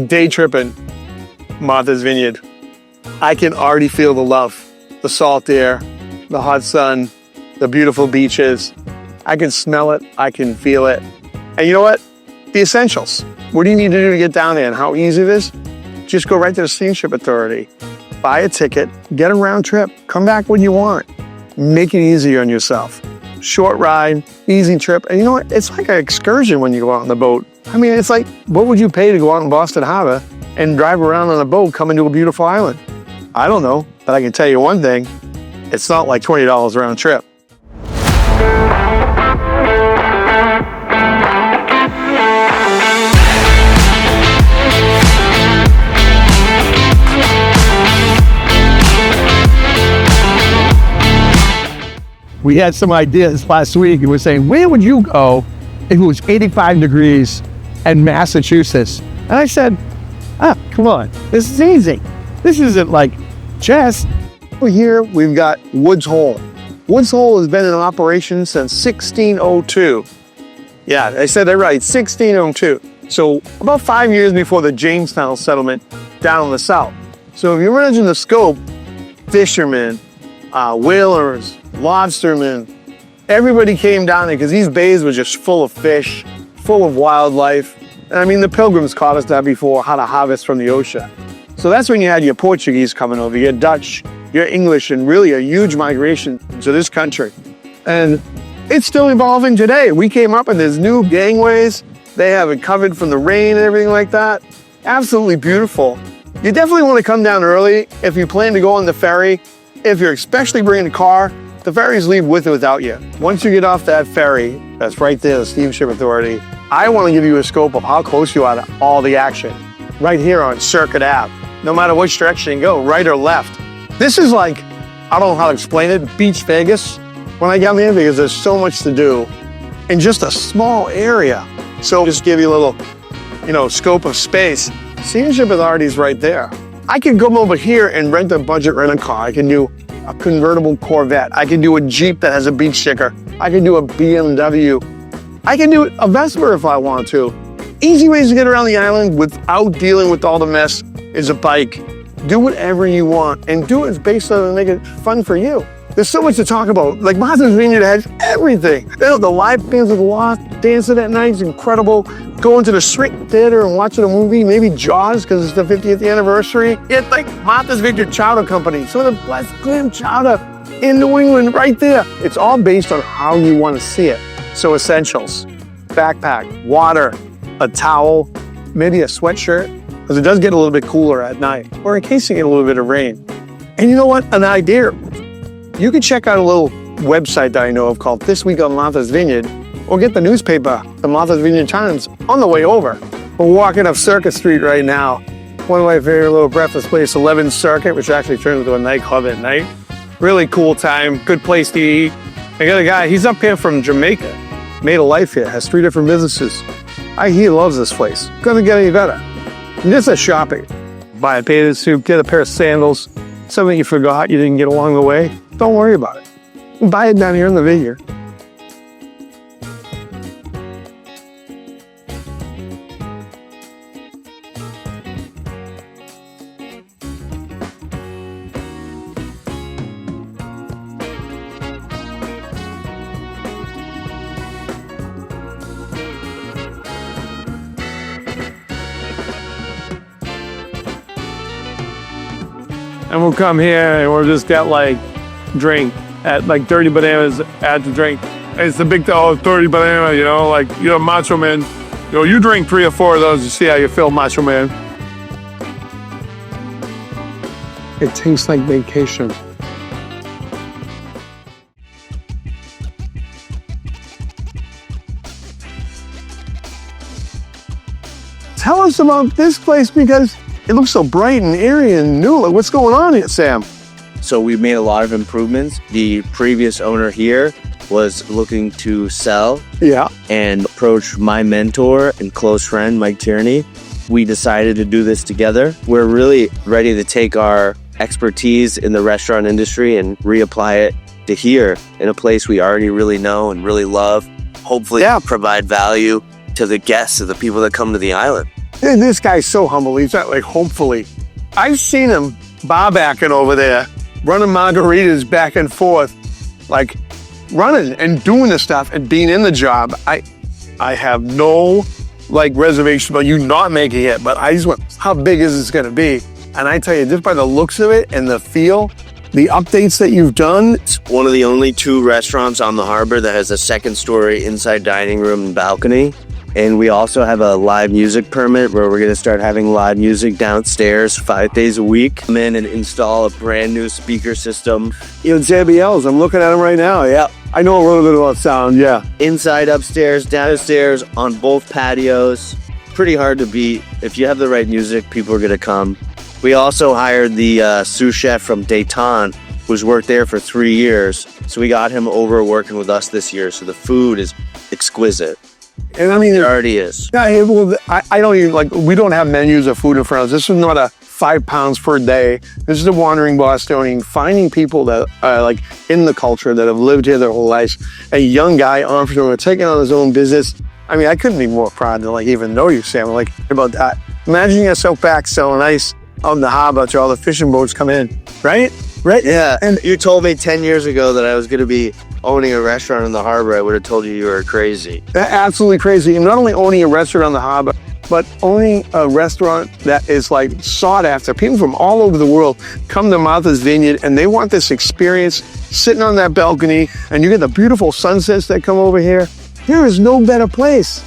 day tripping Martha's Vineyard. I can already feel the love, the salt air, the hot sun, the beautiful beaches. I can smell it, I can feel it. And you know what? The essentials. What do you need to do to get down there and how easy it is? Just go right to the Steamship Authority, buy a ticket, get a round trip, come back when you want. Make it easier on yourself. Short ride, easy trip. And you know what? It's like an excursion when you go out on the boat. I mean, it's like, what would you pay to go out in Boston Harbor and drive around on a boat coming to a beautiful island? I don't know, but I can tell you one thing. It's not like $20 round trip. We had some ideas last week. We were saying, where would you go if it was 85 degrees in Massachusetts? And I said, come on, this is easy. This isn't like chess. Over here, we've got Woods Hole. Woods Hole has been in operation since 1602. Yeah, I said that right, 1602. So about 5 years before the Jamestown settlement down in the south. So if you imagine the scope, fishermen, whalers, lobstermen, everybody came down there because these bays were just full of fish, full of wildlife. And I mean, the Pilgrims taught us that before, how to harvest from the ocean. So that's when you had your Portuguese coming over, your Dutch, your English, and really a huge migration to this country. And it's still evolving today. We came up and there's new gangways. They have it covered from the rain and everything like that. Absolutely beautiful. You definitely want to come down early if you plan to go on the ferry. If you're especially bringing a car, the ferries leave with or without you. Once you get off that ferry, that's right there, the Steamship Authority, I want to give you a scope of how close you are to all the action. Right here on Circuit Ave. No matter which direction you go, right or left. This is like, I don't know how to explain it, Beach Vegas. When I come here, because there's so much to do in just a small area. So just give you a little, scope of space. Steamship Authority is right there. I can come over here and rent a budget rent-a-car. I can do a convertible Corvette. I can do a Jeep that has a beach sticker. I can do a BMW. I can do a Vespa if I want to. Easy ways to get around the island without dealing with all the mess is a bike. Do whatever you want and do it based on make it fun for you. There's so much to talk about. Like Martha's Vineyard has everything. They have the live bands at the loft, dancing at night is incredible. Going to the Shrink Theater and watching a movie, maybe Jaws because it's the 50th anniversary. It's like Martha's Vineyard Chowder Company. Some of the best clam chowder in New England right there. It's all based on how you want to see it. So essentials, backpack, water, a towel, maybe a sweatshirt, because it does get a little bit cooler at night, or in case you get a little bit of rain. And you know what? An idea. You can check out a little website that I know of called This Week on Martha's Vineyard, or get the newspaper, the Martha's Vineyard Times, on the way over. We're walking up Circuit Street right now. One of my favorite little breakfast places, 11th Circuit, which actually turns into a nightclub at night. Really cool time, good place to eat. I got a guy, he's up here from Jamaica, made a life here, has 3 different businesses. He loves this place. Couldn't get any better. And this is shopping. Buy a potato soup, get a pair of sandals, something you forgot you didn't get along the way. Don't worry about it. Buy it down here in the vineyard. And we'll come here and we'll just get drink at Dirty Bananas at the drink. It's the big 30 banana, like you're a macho man. You drink 3 or 4 of those to see how you feel, macho man. It tastes like vacation. Tell us about this place because it looks so bright and airy and new. Like, what's going on here, Sam? So we've made a lot of improvements. The previous owner here was looking to sell. Yeah. And approached my mentor and close friend, Mike Tierney. We decided to do this together. We're really ready to take our expertise in the restaurant industry and reapply it to here in a place we already really know and really love. Hopefully provide value to the guests, to the people that come to the island. This guy's so humble. He's not like, hopefully. I've seen him bar-backing over there, running margaritas back and forth, like running and doing the stuff and being in the job. I have no like reservation about you not making it, but I just went, how big is this gonna be? And I tell you, just by the looks of it and the feel, the updates that you've done. It's one of the only 2 restaurants on the harbor that has a 2nd-story inside dining room and balcony. And we also have a live music permit where we're going to start having live music downstairs 5 days a week. Come in and install a brand new speaker system. You know, JBLs, I'm looking at them right now. Yeah, I know a little bit about sound, yeah. Inside, upstairs, downstairs, on both patios. Pretty hard to beat. If you have the right music, people are going to come. We also hired the sous chef from Dayton, who's worked there for 3 years. So we got him over working with us this year. So the food is exquisite. And I mean, It already is. yeah, well, I don't even like, we don't have menus of food in front of us. This is not a 5 pounds per day. This is a wandering Bostonian, finding people that are like in the culture, that have lived here their whole lives. A young guy, entrepreneur, taking on his own business. I mean, I couldn't be more proud to like even know you, Sam, like about that. Imagine yourself back selling ice out in the harbor to all the fishing boats come in, right? Right? Yeah. And You told me 10 years ago that I was going to be owning a restaurant in the harbor. I would have told you were crazy. absolutely crazy. And not only owning a restaurant on the harbor, but owning a restaurant that is like sought after. People from all over the world come to Martha's Vineyard and they want this experience sitting on that balcony, and you get the beautiful sunsets that come over here. There is no better place.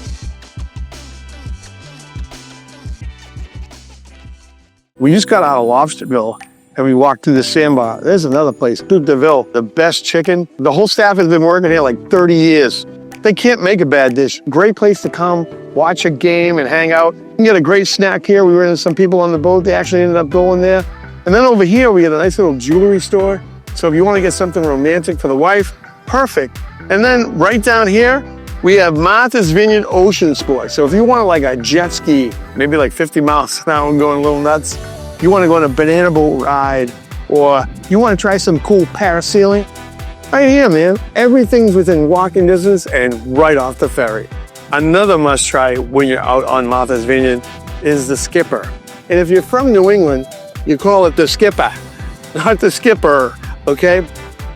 We just got out of Lobsterville and we walked through the sandbar. There's another place, Duke DeVille, the best chicken. The whole staff has been working here like 30 years. They can't make a bad dish. Great place to come, watch a game and hang out. You can get a great snack here. We ran into some people on the boat. They actually ended up going there. And then over here, we got a nice little jewelry store. So if you want to get something romantic for the wife, perfect. And then right down here, we have Martha's Vineyard Ocean Sports. So if you want like a jet ski, maybe like 50 miles an hour and going a little nuts, you want to go on a banana boat ride, or you want to try some cool parasailing, right here, man. Everything's within walking distance and right off the ferry. Another must try when you're out on Martha's Vineyard is the Skipper. And if you're from New England, you call it the Skipper, not the Skipper, okay?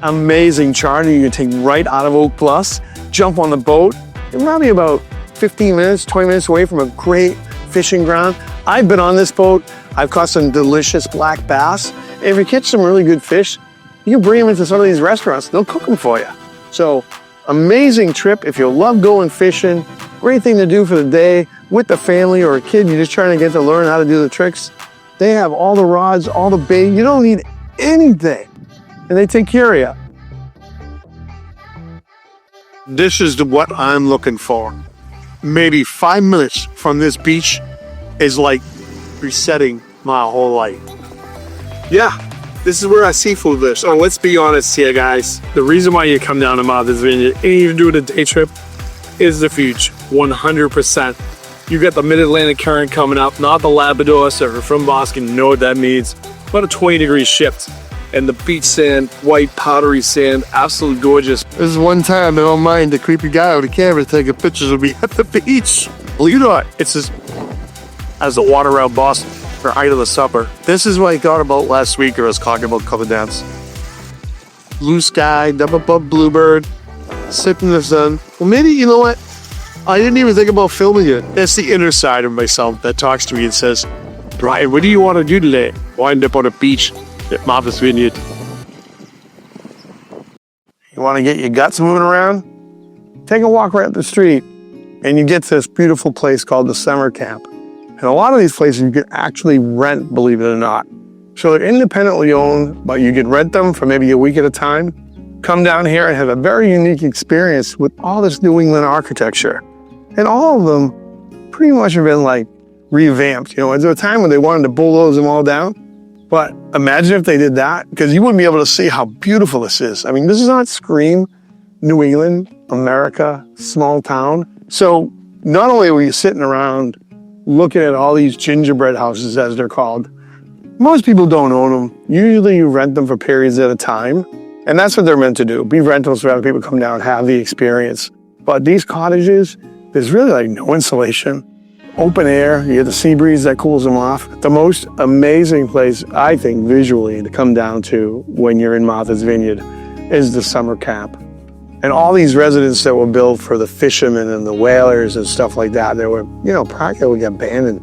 Amazing charter you can take right out of Oak Bluffs, jump on the boat. You're probably about 15 minutes, 20 minutes away from a great fishing ground. I've been on this boat. I've caught some delicious black bass. If you catch some really good fish, you can bring them into some of these restaurants. They'll cook them for you. So amazing trip. If you love going fishing, great thing to do for the day with the family or a kid. You're just trying to get to learn how to do the tricks. They have all the rods, all the bait. You don't need anything. And they take care of you. This is what I'm looking for. Maybe 5 minutes from this beach is like resetting my whole life. Yeah, this is where our seafood lives. So let's be honest here, guys. The reason why you come down to Martha's Vineyard and even do the day trip is the future, 100%. You got the Mid-Atlantic current coming up, not the Labrador, so if you're from Boston, you know what that means. About a 20-degree shift. And the beach sand, white powdery sand, absolutely gorgeous. This is one time I don't mind the creepy guy with the camera taking pictures of me at the beach. Believe it or not, it's just as the water around Boston for height of the supper. This is what I thought about last week, or I was talking about cover dance. Blue sky, double above bluebird, sipping the sun. Well, maybe, you know what? I didn't even think about filming it. That's the inner side of myself that talks to me and says, Brian, what do you want to do today? Wind up on a beach at Martha's Vineyard. You want to get your guts moving around? Take a walk right up the street and you get to this beautiful place called the Summer Camp. And a lot of these places you can actually rent, believe it or not. So they're independently owned, but you can rent them for maybe a week at a time. Come down here and have a very unique experience with all this New England architecture. And all of them pretty much have been like revamped. You know, there was a time when they wanted to bulldoze them all down. But imagine if they did that, because you wouldn't be able to see how beautiful this is. I mean, this is not scream New England, America, small town. So not only were you sitting around looking at all these gingerbread houses, as they're called, most people don't own them. Usually you rent them for periods at a time. And that's what they're meant to do, be rentals for other people to come down and have the experience. But these cottages, there's really like no insulation. open air. You get the sea breeze that cools them off. The most amazing place, I think, visually to come down to when you're in Martha's Vineyard is the summer camp. And all these residences that were built for the fishermen and the whalers and stuff like that, they were, practically abandoned,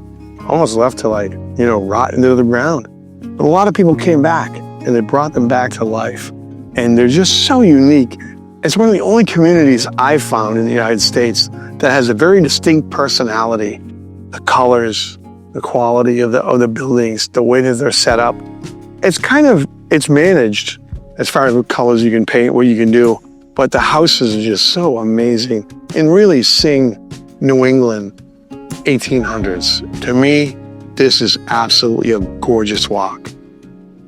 almost left to rot into the ground. But a lot of people came back and it brought them back to life. And they're just so unique. It's one of the only communities I've found in the United States that has a very distinct personality. The colors, the quality of the buildings, the way that they're set up. It's managed as far as what colors you can paint, what you can do. But the houses are just so amazing and really sing New England 1800s. To me, this is absolutely a gorgeous walk.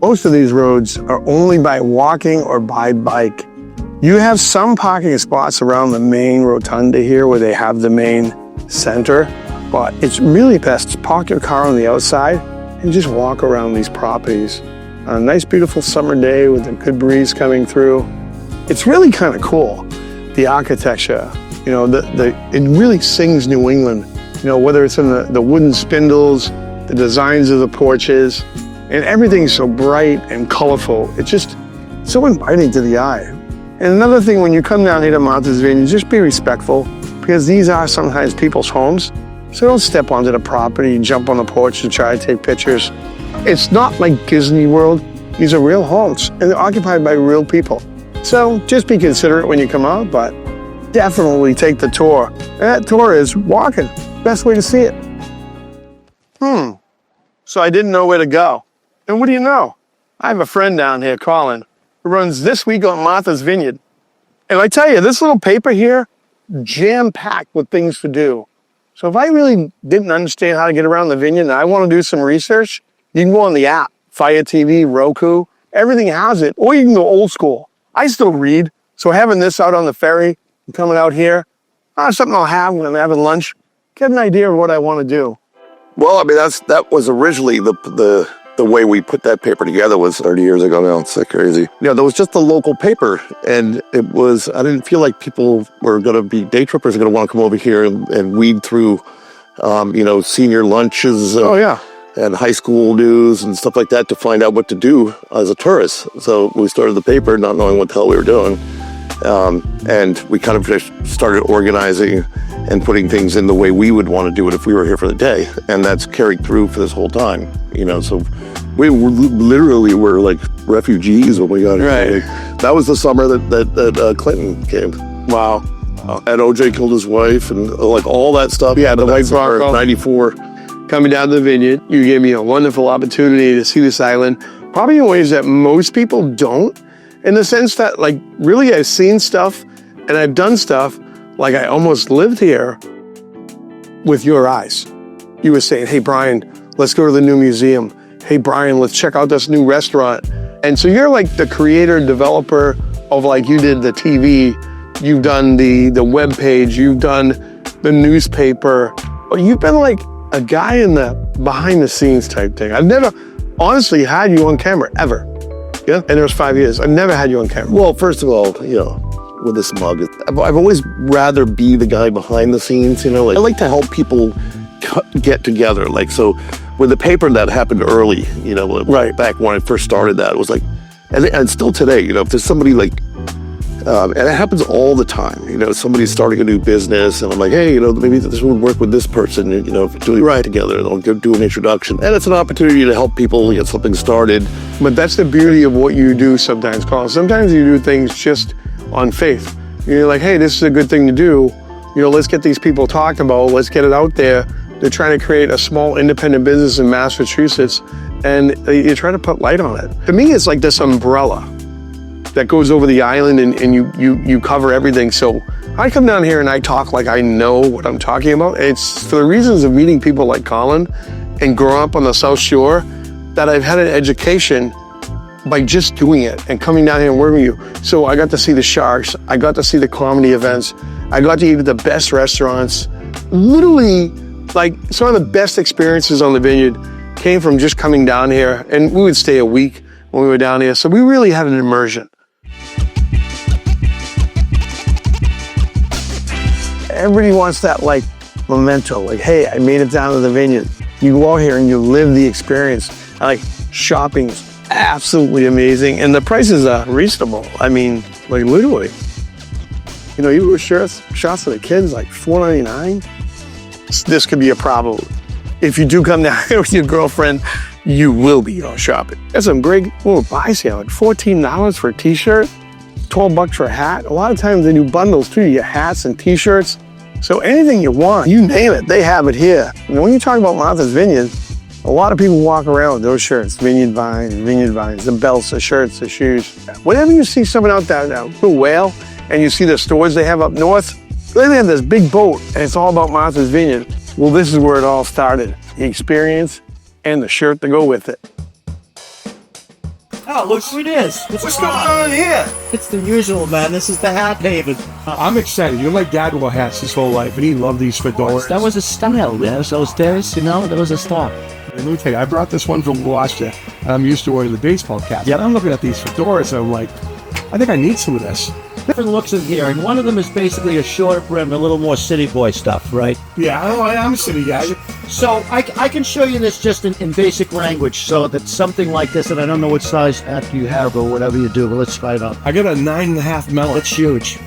Most of these roads are only by walking or by bike. You have some parking spots around the main rotunda here where they have the main center, but it's really best to park your car on the outside and just walk around these properties. On a nice, beautiful summer day with a good breeze coming through. It's really kind of cool, the architecture. It really sings New England. Whether it's in the wooden spindles, the designs of the porches, and everything's so bright and colorful. It's just so inviting to the eye. And another thing, when you come down here to Martha's Vineyard, just be respectful, because these are sometimes people's homes. So don't step onto the property and jump on the porch and try to take pictures. It's not like Disney World. These are real homes, and they're occupied by real people. So just be considerate when you come out, but definitely take the tour. And that tour is walking. Best way to see it. So I didn't know where to go. And what do you know? I have a friend down here, Colin, who runs This Week on Martha's Vineyard. And I tell you, this little paper here, jam-packed with things to do. So if I really didn't understand how to get around the vineyard and I want to do some research, you can go on the app, Fire TV, Roku, everything has it. Or you can go old school. I still read, so having this out on the ferry and coming out here, something I'll have when I'm having lunch, get an idea of what I want to do. Well, I mean, that was originally the way we put that paper together was 30 years ago now. It's so crazy. There was just a local paper, and I didn't feel like people were going to be day trippers are going to want to come over here and weed through, senior lunches. And high school news and stuff like that to find out what to do as a tourist. So we started the paper not knowing what the hell we were doing. And we kind of just started organizing and putting things in the way we would want to do it if we were here for the day. And that's carried through for this whole time, So we literally were like refugees when we got here. Right. That was the summer that Clinton came. Wow. And OJ killed his wife and all that stuff. Yeah, the white Bronco. 94. Coming down to the vineyard, you gave me a wonderful opportunity to see this island, probably in ways that most people don't, in the sense that, really I've seen stuff and I've done stuff, I almost lived here with your eyes. You were saying, hey, Brian, let's go to the new museum. Hey, Brian, let's check out this new restaurant. And so you're the creator, developer of you did the TV, you've done the web page, you've done the newspaper, or you've been a guy in the behind the scenes type thing. I've never honestly had you on camera ever. Yeah. And there was 5 years. I've never had you on camera. Well, first of all, with this mug, I've always rather be the guy behind the scenes, I like to help people get together. So with the paper that happened early, right back when I first started that, it was and still today, if there's somebody and it happens all the time, somebody's starting a new business and I'm like, hey, maybe this would work with this person, do it right together and I'll do an introduction. And it's an opportunity to help people get something started. But that's the beauty of what you do sometimes, Colin. Sometimes you do things just on faith. You're like, hey, this is a good thing to do. Let's get these people talking about, let's get it out there. They're trying to create a small independent business in Massachusetts and you try to put light on it. To me, it's like this umbrella that goes over the island and you cover everything. So I come down here and I talk like I know what I'm talking about. It's for the reasons of meeting people like Colin and growing up on the South Shore that I've had an education by just doing it and coming down here and working with you. So I got to see the sharks. I got to see the comedy events. I got to eat at the best restaurants. Literally, some of the best experiences on the vineyard came from just coming down here. And we would stay a week when we were down here. So we really had an immersion. Everybody wants that memento. Like, hey, I made it down to the vineyard. You go out here and you live the experience. Like, shopping's absolutely amazing, and the prices are reasonable. I mean, like literally. You know, you go shots for the kids like $4.99. This could be a problem. If you do come down here with your girlfriend, you will be shopping. There's some great buys here, like $14 for a t-shirt, $12 for a hat. A lot of times they do bundles too. You get hats and t-shirts. So anything you want, you name it, they have it here. And when you talk about Martha's Vineyard, a lot of people walk around with those shirts, Vineyard Vines, the belts, the shirts, the shoes. Whenever you see someone out there, little whale, and you see the stores they have up north, they have this big boat, and it's all about Martha's Vineyard. Well, this is where it all started. The experience and the shirt to go with it. Oh, look who it is. What's going on here? It's the usual, man. This is the hat haven. I'm excited. You know, my dad wore hats his whole life, and he loved these fedoras. That was a style, man. Those days, you know, that was a style. Let me tell you, I brought this one from Gloucester, and I'm used to wearing the baseball cap. Yeah, I'm looking at these fedoras, and I'm like, I think I need some of this. Different looks in here, and one of them is basically a shorter brim, a little more city boy stuff, right? Yeah, I'm a city guy. So I can show you this just in basic language, so that something like this, and I don't know what size hat you have or whatever you do, but let's try it out. I got a 9.5 melon. It's huge.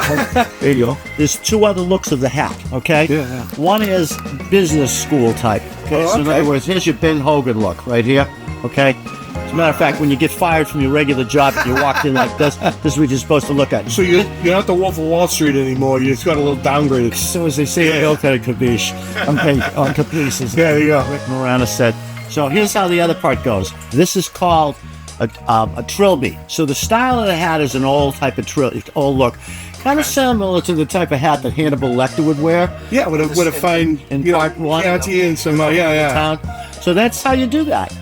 There you go. There's two other looks of the hat, okay? Yeah. One is business school type. Okay, so in other words, here's your Ben Hogan look right here, okay? As a matter of fact, when you get fired from your regular job and you walk in like this is what you're supposed to look at. So you're not the Wolf of Wall Street anymore. You just got a little downgraded. So as they say, haircut capiche. Okay, on caprices. There you go. Rick Moranis said. So here's how the other part goes. This is called a trilby. So the style of the hat is an old type of old look. Kind of similar to the type of hat that Hannibal Lecter would wear. Yeah, with a fine, Park One, county and some, town. So that's how you do that.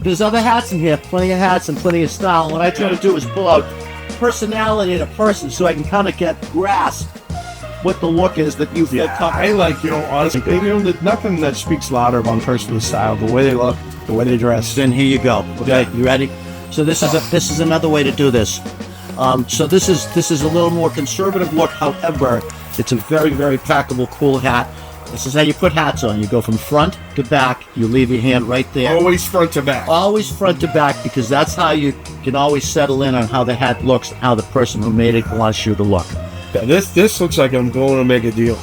There's other hats in here, plenty of hats and plenty of style. What I try to do is pull out personality in a person so I can kind of grasp what the look is that you feel comfortable. I like, honestly, there's nothing that speaks louder about personal style, the way they look, the way they dress. Then here you go. Okay, you ready? So this is another way to do this. So this is a little more conservative look. However, it's a very, very packable, cool hat. This is how you put hats on. You go from front to back. You leave your hand right there. Always front to back. Always front to back, because that's how you can always settle in on how the hat looks and how the person who made it wants you to look. Yeah, this looks like I'm going to make a deal.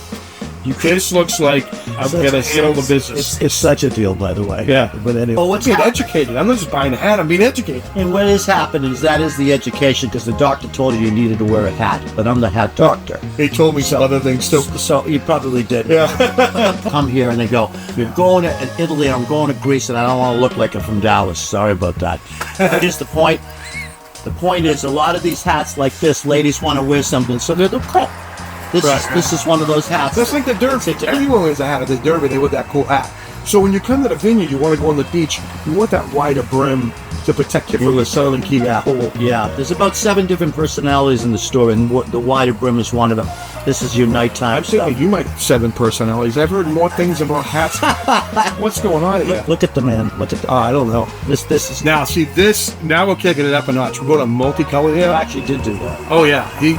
This looks like I'm going to sell the business. It's such a deal, by the way. Yeah. But anyway. I'm being educated. I'm not just buying a hat. I'm being educated. And what has happened is that is the education, because the doctor told you needed to wear a hat. But I'm the hat doctor. He told me some other things too. So you probably did. Yeah. Come here and they go, you're going to Italy, I'm going to Greece, and I don't want to look like I'm from Dallas. Sorry about that. Here's the point. The point is, a lot of these hats like this, ladies want to wear something, so they're cool. This is one of those hats. That's like the Derby. Everyone wears a hat at the Derby. They wear that cool hat. So when you come to the vineyard, you want to go on the beach. You want that wider brim to protect you from the sun and keep it cool. Yeah, there's about 7 different personalities in the store, and the wider brim is one of them. This is your nighttime. I'm saying you might have 7 personalities. I've heard more things about hats. What's going on here? Look at the man. Look at the. I don't know. This is. Now, see this. Now we're kicking it up a notch. We're going to multicolored here. I actually did do that. Oh yeah, he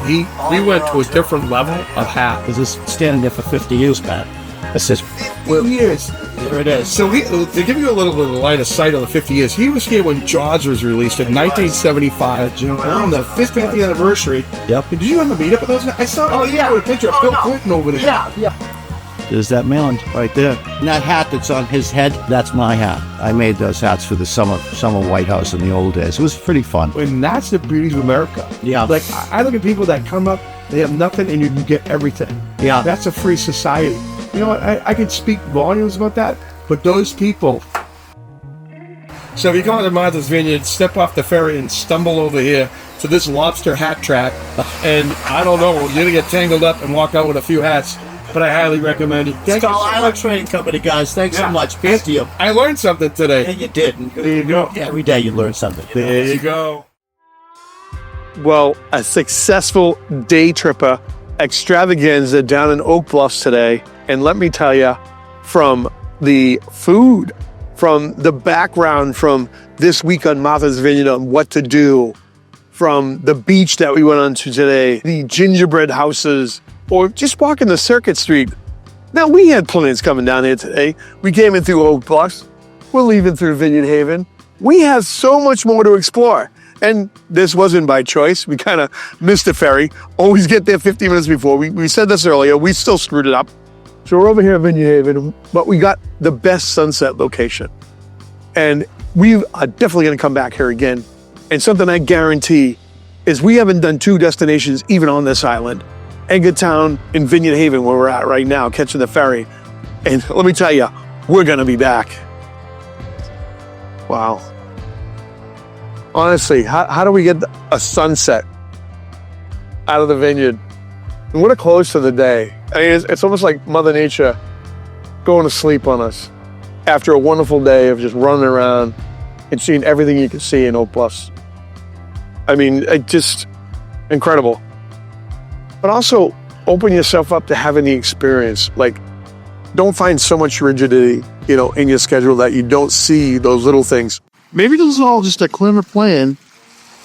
went to a different level of hat. Because it's standing there for 50 years, man. It says 50 years. There it is. So to give you a little bit of line of sight on the 50 years, he was here when Jaws was released in 1975. On the 50th anniversary. Yep. Did you have a meetup with those guys? I saw a picture of Bill Clinton over there. Yeah. There's that man right there. And that hat that's on his head, that's my hat. I made those hats for the summer White House in the old days. It was pretty fun. And that's the beauty of America. Yeah. Like, I look at people that come up, they have nothing, and you can get everything. Yeah. That's a free society. You know what? I could speak volumes about that, but those people. So if you go to Martha's Vineyard, step off the ferry and stumble over here to this lobster hat track, and I don't know, you're going to get tangled up and walk out with a few hats, but I highly recommend it. It's called Island Trading Company, guys. Thanks so much. Peace to you. I learned something today. Yeah, you did. There you go. Yeah, every day you learn something. There you go. Well, a successful day tripper extravaganza down in Oak Bluffs today. And let me tell you, from the food, from the background, from this week on Martha's Vineyard on what to do, from the beach that we went on to today, the gingerbread houses, or just walking the Circuit Street, Now, we had plans coming down here today. We came in through Oak Bluffs. We're leaving through Vineyard Haven. We have so much more to explore. And this wasn't by choice. We kind of missed the ferry. Always get there 15 minutes before. We said this earlier. We still screwed it up. So we're over here at Vineyard Haven, but we got the best sunset location. And we are definitely going to come back here again. And something I guarantee is we haven't done 2 destinations even on this island. Edgartown and Vineyard Haven, where we're at right now, catching the ferry. And let me tell you, we're going to be back. Wow. Honestly, how do we get a sunset out of the vineyard? And what a close to the day. I mean, it's almost like Mother Nature going to sleep on us after a wonderful day of just running around and seeing everything you can see in Oak Bluffs. I mean, just incredible. But also open yourself up to having the experience. Like, don't find so much rigidity, in your schedule that you don't see those little things. Maybe this is all just a clever plan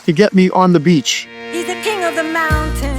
to get me on the beach. He's the king of the mountain.